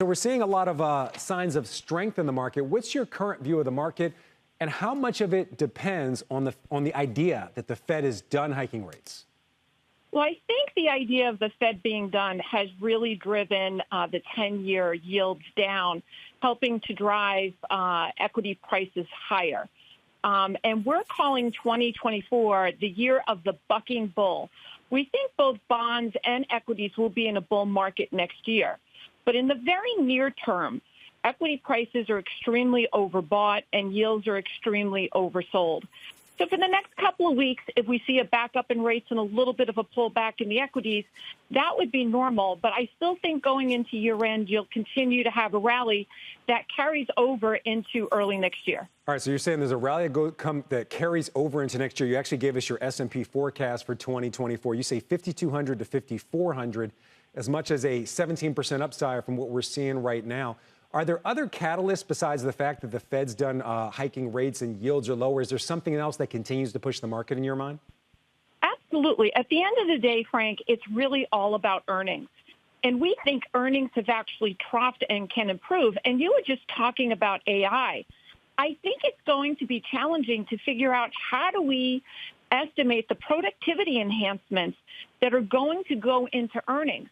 So we're seeing a lot of signs of strength in the market. What's your current view of the market, and how much of it depends on the idea that the Fed is done hiking rates? Well, I think the idea of the Fed being done has really driven the 10-year yields down, helping to drive equity prices higher. And we're calling 2024 the year of the bucking bull. We think both bonds and equities will be in a bull market next year. But in the very near term, equity prices are extremely overbought and yields are extremely oversold. So for the next couple of weeks, if we see a backup in rates and a little bit of a pullback in the equities, that would be normal. But I still think going into year end, you'll continue to have a rally that carries over into early next year. All right, so you're saying there's a rally that carries over into next year. You actually gave us your S&P forecast for 2024. You say 5,200 to 5,400, as much as a 17% upside from what we're seeing right now. Are there other catalysts besides the fact that the Fed's done hiking rates and yields are lower? Is there something else that continues to push the market in your mind? Absolutely. At the end of the day, Frank, it's really all about earnings. And we think earnings have actually troughed and can improve. And you were just talking about AI. I think it's going to be challenging to figure out how do we estimate the productivity enhancements that are going to go into earnings.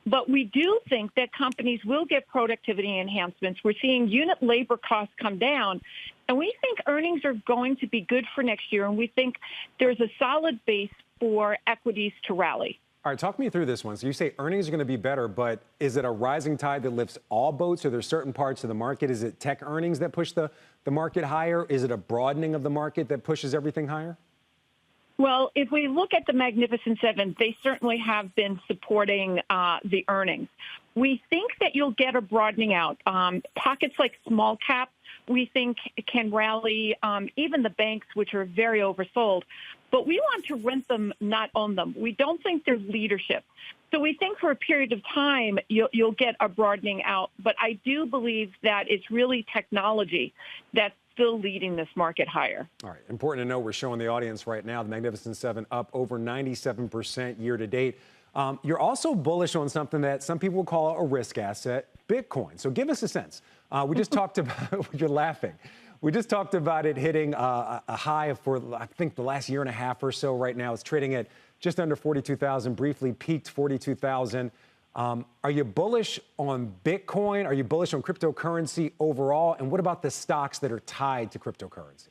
But we do think that companies will get productivity enhancements. We're seeing unit labor costs come down, and we think earnings are going to be good for next year, and we think there's a solid base for equities to rally. All right, talk me through this one. So you say earnings are going to be better, but is it a rising tide that lifts all boats? Are there certain parts of the market? Is it tech earnings that push the market higher? Is it a broadening of the market that pushes everything higher? Well, if we look at the Magnificent Seven, they certainly have been supporting the earnings. We think that you'll get a broadening out. Pockets like small cap, we think can rally, even the banks, which are very oversold. But we want to rent them, not own them. We don't think there's leadership. So we think for a period of time, you'll get a broadening out. But I do believe that it's really technology that's still leading this market higher. All right. Important to know, we're showing the audience right now, the Magnificent Seven up over 97% year to date. You're also bullish on something that some people call a risk asset, Bitcoin. So give us a sense. We just talked about, you're laughing. We just talked about it hitting a high for, I think, the last year and a half or so. Right now, it's trading at just under 42,000, briefly peaked 42,000. Are you bullish on Bitcoin? Are you bullish on cryptocurrency overall? And what about the stocks that are tied to cryptocurrency?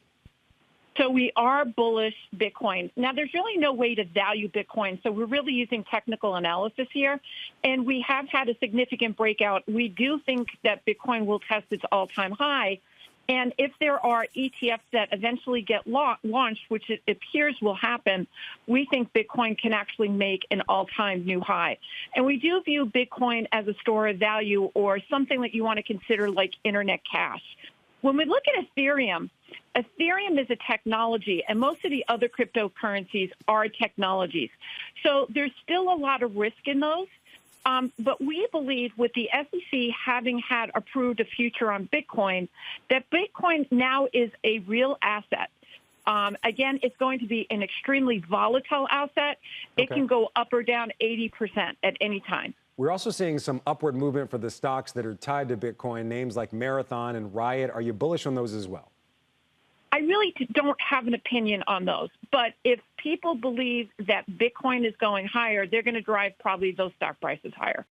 So we are bullish Bitcoin. Now, there's really no way to value Bitcoin, so we're really using technical analysis here. And we have had a significant breakout. We do think that Bitcoin will test its all-time high. And if there are ETFs that eventually get launched, which it appears will happen, we think Bitcoin can actually make an all-time new high. And we do view Bitcoin as a store of value or something that you want to consider like internet cash. When we look at Ethereum, Ethereum is a technology, and most of the other cryptocurrencies are technologies. So there's still a lot of risk in those. But we believe with the SEC having had approved a future on Bitcoin, that Bitcoin now is a real asset. Again, it's going to be an extremely volatile asset. It can go up or down 80% at any time. We're also seeing some upward movement for the stocks that are tied to Bitcoin, names like Marathon and Riot. Are you bullish on those as well? I really don't have an opinion on those. But if people believe that Bitcoin is going higher, they're going to drive probably those stock prices higher.